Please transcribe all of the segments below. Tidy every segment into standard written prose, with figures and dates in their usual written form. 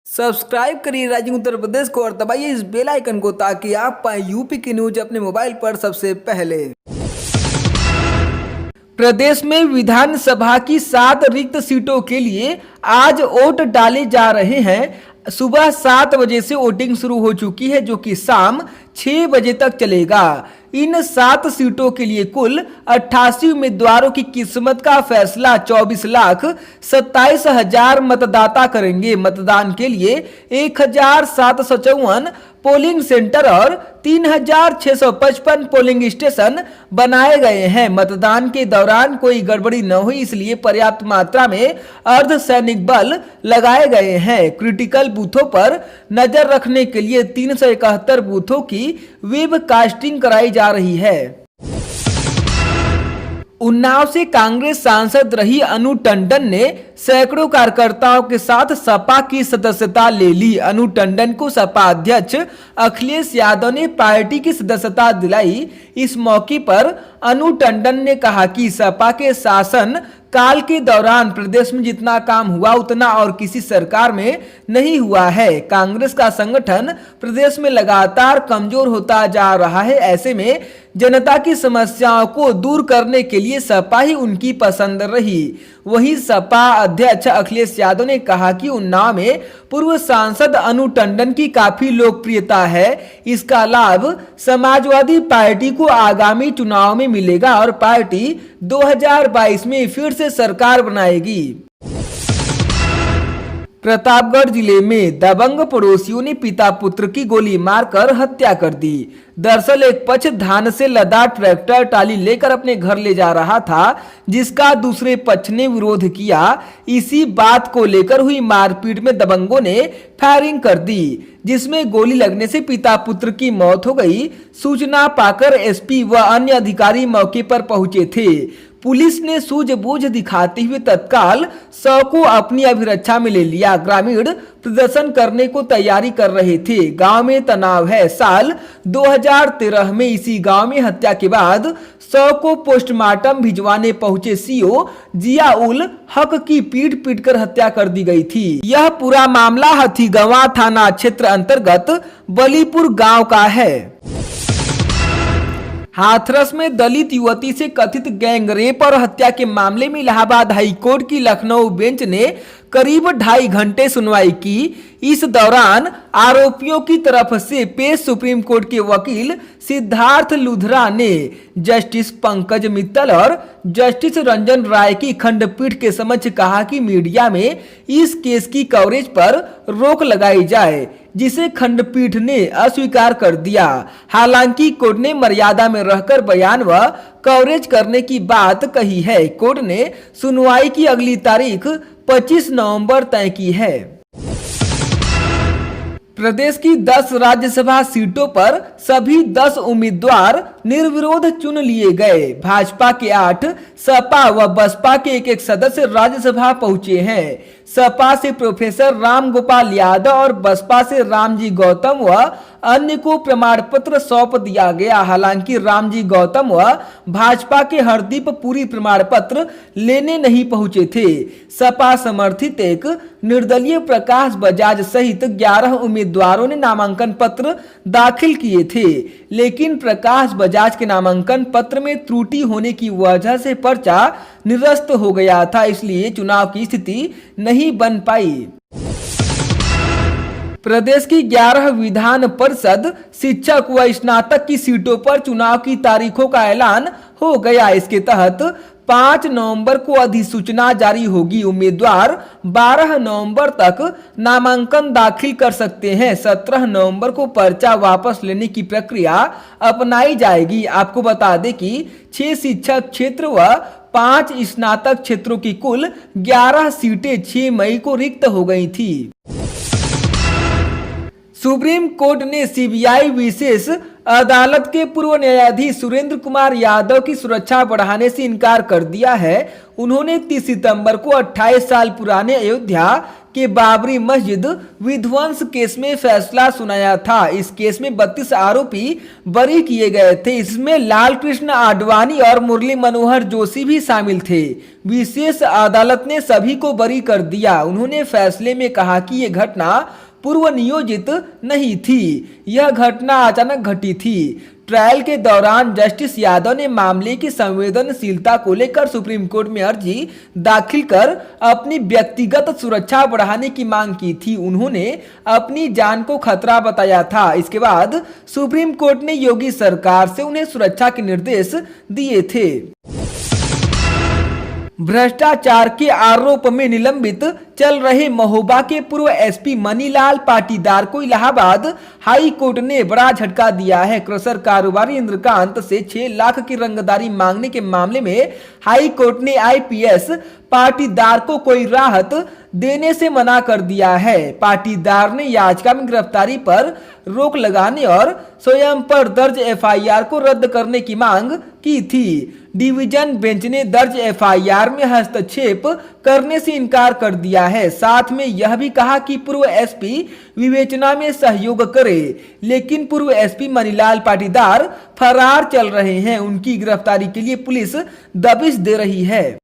Subscribe करिए rising Uttar Pradesh को और दबाइए इस बेल आइकन को ताकि आप पाए यूपी की न्यूज अपने मोबाइल पर सबसे पहले। प्रदेश में विधानसभा की 7 रिक्त सीटों के लिए आज वोट डाले जा रहे हैं। सुबह 7 बजे से वोटिंग शुरू हो चुकी है जो कि शाम 6 बजे तक चलेगा। इन 7 सीटों के लिए कुल 88 उम्मीदवारों की किस्मत का फैसला 24,27,000 मतदाता करेंगे। मतदान के लिए 1,754 पोलिंग सेंटर और 3,655 पोलिंग स्टेशन बनाए गए हैं। मतदान के दौरान कोई गड़बड़ी न हुई इसलिए पर्याप्त मात्रा में अर्धसैनिक बल लगाए गए हैं। क्रिटिकल बूथों पर नजर रखने के लिए 371 बूथों की वेब कास्टिंग कराई जा रही है। उन्नाव से कांग्रेस सांसद रही अनु टंडन ने सैकड़ों कार्यकर्ताओं के साथ सपा की सदस्यता ले ली। अनु टंडन को सपा अध्यक्ष अखिलेश यादव ने पार्टी की सदस्यता दिलाई। इस मौके पर अनु टंडन ने कहा कि सपा के शासन काल के दौरान प्रदेश में जितना काम हुआ उतना और किसी सरकार में नहीं हुआ है। कांग्रेस का संगठन प्रदेश में लगातार कमजोर होता जा रहा है। ऐसे में जनता की समस्याओं को दूर करने के लिए सपा ही उनकी पसंद रही। वहीं सपा अध्यक्ष अखिलेश यादव ने कहा कि उन्नाव में पूर्व सांसद अनु टंडन की काफी लोकप्रियता है। इसका लाभ समाजवादी पार्टी को आगामी चुनाव में मिलेगा और पार्टी 2022 में फिर से सरकार बनाएगी। प्रतापगढ़ जिले में दबंग पड़ोसियों ने पिता पुत्र की गोली मारकर हत्या कर दी। दरअसल एक पक्ष धान से लदा ट्रैक्टर टाली लेकर अपने घर ले जा रहा था जिसका दूसरे पक्ष ने विरोध किया। इसी बात को लेकर हुई मारपीट में दबंगों ने फायरिंग कर दी जिसमें गोली लगने से पिता पुत्र की मौत हो गई। सूचना पाकर एसपी व अन्य अधिकारी मौके पर पहुंचे थे। पुलिस ने सूझबूझ दिखाते हुए तत्काल शव को अपनी अभिरक्षा में ले लिया। ग्रामीण प्रदर्शन करने को तैयारी कर रहे थे। गांव में तनाव है। साल 2013 में इसी गांव में हत्या के बाद शव को पोस्टमार्टम भिजवाने पहुंचे सीओ जियाउल हक की पीट कर हत्या कर दी गई थी। यह पूरा मामला हथीगवां थाना क्षेत्र अंतर्गत बलीपुर गांव का है। हाथरस में दलित युवती से कथित गैंग रेप और हत्या के मामले में इलाहाबाद हाईकोर्ट की लखनऊ बेंच ने करीब 2.5 घंटे सुनवाई की। इस दौरान आरोपियों की तरफ से पेश सुप्रीम कोर्ट के वकील सिद्धार्थ लुथरा ने जस्टिस पंकज मित्तल और जस्टिस रंजन राय की खंडपीठ के समक्ष कहा कि मीडिया में इस केस की कवरेज पर रोक लगाई जाए, जिसे खंडपीठ ने अस्वीकार कर दिया। हालांकि कोर्ट ने मर्यादा में रहकर बयान व कवरेज करने की बात कही है। कोर्ट ने सुनवाई की अगली तारीख 25 नवंबर तय की है। प्रदेश की 10 राज्यसभा सीटों पर सभी 10 उम्मीदवार निर्विरोध चुन लिए गए। भाजपा के 8, सपा व बसपा के एक सदस्य राज्यसभा पहुंचे हैं। सपा से प्रोफेसर राम गोपाल यादव और बसपा से रामजी गौतम व अन्य को प्रमाण पत्र सौंप दिया गया। हालांकि रामजी गौतम व भाजपा के हरदीप पुरी प्रमाण पत्र लेने नहीं पहुंचे थे। सपा समर्थित एक निर्दलीय प्रकाश बजाज सहित 11 उम्मीदवारों ने नामांकन पत्र दाखिल किए थे, लेकिन प्रकाश बजाज के नामांकन पत्र में त्रुटि होने की वजह से पर्चा निरस्त हो गया था, इसलिए चुनाव की स्थिति नहीं बन पाई। प्रदेश की 11 विधान परिषद शिक्षक व स्नातक की सीटों पर चुनाव की तारीखों का ऐलान हो गया। इसके तहत 5 नवंबर को अधिसूचना जारी होगी। उम्मीदवार 12 नवंबर तक नामांकन दाखिल कर सकते हैं। 17 नवंबर को पर्चा वापस लेने की प्रक्रिया अपनाई जाएगी। आपको बता दें कि 6 शिक्षक क्षेत्र व 5 स्नातक क्षेत्रों की कुल 11 सीटें 6 मई को रिक्त हो गई थी। सुप्रीम कोर्ट ने सीबीआई विशेष अदालत के पूर्व न्यायाधीश सुरेंद्र कुमार यादव की सुरक्षा बढ़ाने से इनकार कर दिया है। उन्होंने 30 सितंबर को 28 साल पुराने अयोध्या के बाबरी मस्जिद विध्वंस केस में फैसला सुनाया था। इस केस में 32 आरोपी बरी किए गए थे। इसमें लाल कृष्ण आडवाणी और मुरली मनोहर जोशी भी शामिल थे। विशेष अदालत ने सभी को बरी कर दिया। उन्होंने फैसले में कहा कि यह घटना पूर्व नियोजित नहीं थी, यह घटना अचानक घटी थी। ट्रायल के दौरान जस्टिस यादव ने मामले की संवेदनशीलता को लेकर सुप्रीम कोर्ट में अर्जी दाखिल कर अपनी व्यक्तिगत सुरक्षा बढ़ाने की मांग की थी। उन्होंने अपनी जान को खतरा बताया था। इसके बाद सुप्रीम कोर्ट ने योगी सरकार से उन्हें सुरक्षा के निर्देश दिए थे। भ्रष्टाचार के आरोप में निलंबित चल रहे महोबा के पूर्व एसपी मनीलाल पाटीदार को इलाहाबाद हाई कोर्ट ने बड़ा झटका दिया है। क्रशर कारोबारी इंद्रकांत से 6 लाख की रंगदारी मांगने के मामले में हाई कोर्ट ने आईपीएस पाटीदार को कोई राहत देने से मना कर दिया है। पाटीदार ने याचिका में गिरफ्तारी पर रोक लगाने और स्वयं पर दर्ज एफआईआर को रद्द करने की मांग की थी। डिवीजन बेंच ने दर्ज एफआईआर में हस्तक्षेप करने से इनकार कर दिया है। साथ में यह भी कहा कि पूर्व एसपी विवेचना में सहयोग करे, लेकिन पूर्व एसपी मनीलाल पाटीदार फरार चल रहे हैं। उनकी गिरफ्तारी के लिए पुलिस दबिश दे रही है।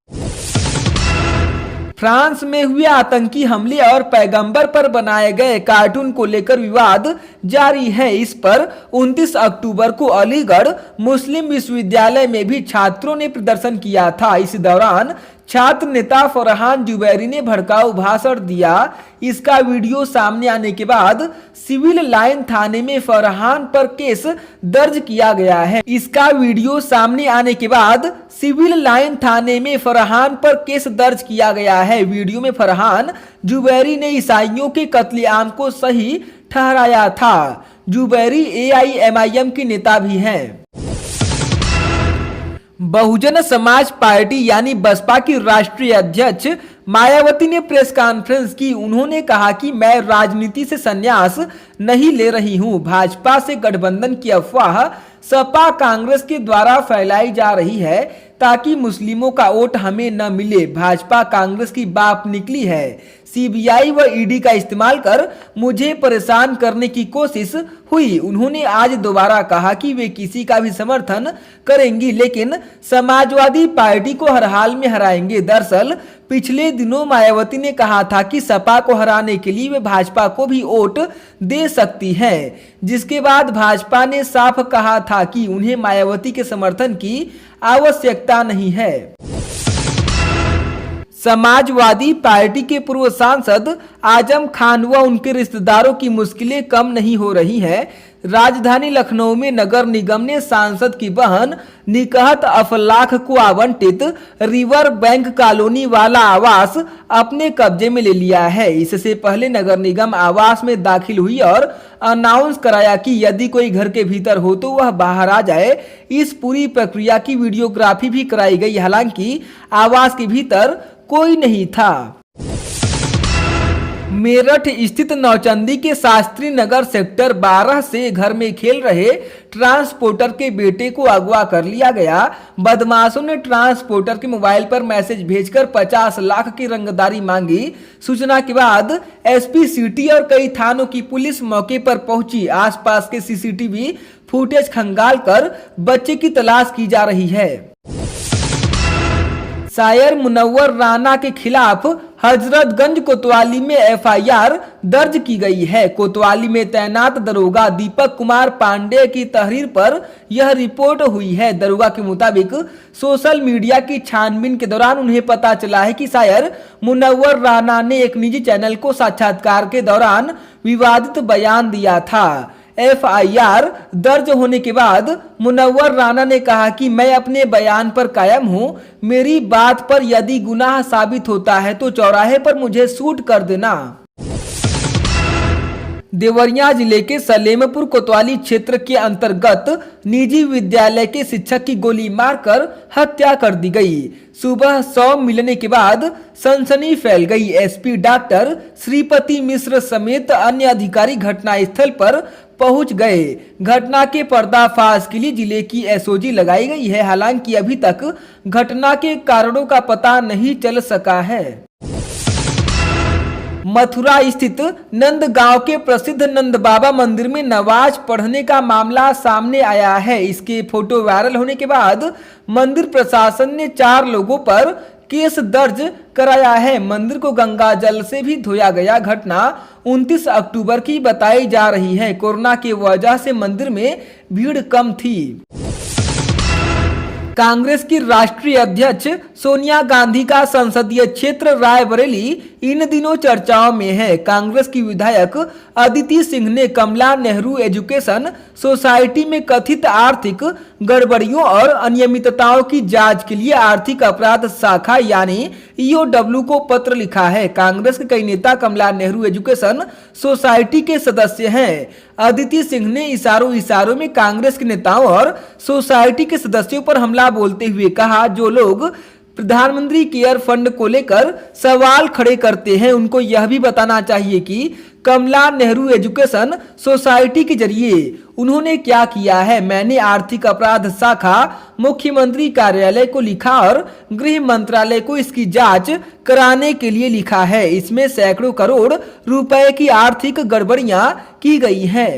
फ्रांस में हुए आतंकी हमले और पैगंबर पर बनाए गए कार्टून को लेकर विवाद जारी है। इस पर 29 अक्टूबर को अलीगढ़ मुस्लिम विश्वविद्यालय में भी छात्रों ने प्रदर्शन किया था। इस दौरान छात्र नेता फरहान जुबैरी ने भड़काऊ भाषण दिया। इसका वीडियो सामने आने के बाद सिविल लाइन थाने में फरहान पर केस दर्ज किया गया है। इसका वीडियो सामने आने के बाद सिविल लाइन थाने में फरहान पर केस दर्ज किया गया है। वीडियो में फरहान जुबैरी ने ईसाइयों के कत्लेआम को सही ठहराया था। जुबैरी एआईएमआईएम के नेता भी हैं। बहुजन समाज पार्टी यानी बसपा की राष्ट्रीय अध्यक्ष मायावती ने प्रेस कॉन्फ्रेंस की। उन्होंने कहा कि मैं राजनीति से संन्यास नहीं ले रही हूं। भाजपा से गठबंधन की अफवाह सपा कांग्रेस के द्वारा फैलाई जा रही है ताकि मुस्लिमों का वोट हमें न मिले। भाजपा कांग्रेस की बाप निकली है। सीबीआई व ईडी का इस्तेमाल कर मुझे परेशान करने की कोशिश हुई। उन्होंने आज दोबारा कहा कि वे किसी का भी समर्थन करेंगी, लेकिन समाजवादी पार्टी को हर हाल में हराएंगे। दरअसल पिछले दिनों मायावती ने कहा था कि सपा को हराने के लिए वे भाजपा को भी वोट दे सकती हैं, जिसके बाद भाजपा ने साफ कहा था कि उन्हें मायावती के समर्थन की आवश्यकता नहीं है। समाजवादी पार्टी के पूर्व सांसद आजम खान व उनके रिश्तेदारों की मुश्किलें कम नहीं हो रही हैं। राजधानी लखनऊ में नगर निगम ने सांसद की बहन निकहत अफलाख को आवंटित रिवर बैंक कॉलोनी वाला आवास अपने कब्जे में ले लिया है। इससे पहले नगर निगम आवास में दाखिल हुई और अनाउंस कराया कि यदि कोई घर के भीतर हो तो वह बाहर आ जाए। इस पूरी प्रक्रिया की वीडियोग्राफी भी कराई गई। हालांकि आवास के भीतर कोई नहीं था। मेरठ स्थित नौचंदी के शास्त्री नगर सेक्टर 12 से घर में खेल रहे ट्रांसपोर्टर के बेटे को अगवा कर लिया गया। बदमाशों ने ट्रांसपोर्टर के मोबाइल पर मैसेज भेजकर 50 लाख की रंगदारी मांगी। सूचना के बाद एसपी सिटी और कई थानों की पुलिस मौके पर पहुंची। आसपास के सीसीटीवी फुटेज खंगालकर बच्चे की तलाश की जा रही है। शायर मुनव्वर राना के खिलाफ हजरतगंज कोतवाली में एफआईआर दर्ज की गई है। कोतवाली में तैनात दरोगा दीपक कुमार पांडे की तहरीर पर यह रिपोर्ट हुई है। दरोगा के मुताबिक सोशल मीडिया की छानबीन के दौरान उन्हें पता चला है कि शायर मुनव्वर राना ने एक निजी चैनल को साक्षात्कार के दौरान विवादित बयान दिया था। एफआईआर दर्ज होने के बाद मुनव्वर राना ने कहा कि मैं अपने बयान पर कायम हूं। मेरी बात पर यदि गुनाह साबित होता है तो चौराहे पर मुझे शूट कर देना। देवरिया जिले के सलेमपुर कोतवाली क्षेत्र के अंतर्गत निजी विद्यालय के शिक्षक की गोली मारकर हत्या कर दी गई। सुबह 100 मिलने के बाद सनसनी फैल गई। एसपी डॉक्टर श्रीपति मिश्र समेत अन्य अधिकारी घटनास्थल पर पहुंच गए। घटना के पर्दाफाश के लिए जिले की एसओजी लगाई गई है। हालांकि अभी तक घटना के कारणों का पता नहीं चल सका है। मथुरा स्थित नंद गांव के प्रसिद्ध नंद बाबा मंदिर में नमाज पढ़ने का मामला सामने आया है। इसके फोटो वायरल होने के बाद मंदिर प्रशासन ने 4 लोगों पर केस दर्ज कराया है। मंदिर को गंगा जल से भी धोया गया। घटना 29 अक्टूबर की बताई जा रही है। कोरोना की वजह से मंदिर में भीड़ कम थी। कांग्रेस की राष्ट्रीय अध्यक्ष सोनिया गांधी का संसदीय क्षेत्र रायबरेली इन दिनों चर्चाओं में है। कांग्रेस की विधायक अदिति सिंह ने कमला नेहरू एजुकेशन सोसाइटी में कथित आर्थिक गड़बड़ियों और अनियमितताओं की जांच के लिए आर्थिक अपराध शाखा यानी ईओडब्ल्यू को पत्र लिखा है। कांग्रेस के कई नेता कमला नेहरू एजुकेशन सोसाइटी के सदस्य हैं। अदिति सिंह ने इशारों में कांग्रेस के नेताओं और सोसाइटी के सदस्यों पर हमला बोलते हुए कहा, जो लोग प्रधानमंत्री केयर फंड को लेकर सवाल खड़े करते हैं उनको यह भी बताना चाहिए कि कमला नेहरू एजुकेशन सोसाइटी के जरिए उन्होंने क्या किया है। मैंने आर्थिक अपराध शाखा मुख्यमंत्री कार्यालय को लिखा और गृह मंत्रालय को इसकी जांच कराने के लिए लिखा है। इसमें सैकड़ों करोड़ रुपए की आर्थिक गड़बड़ियां की गई हैं।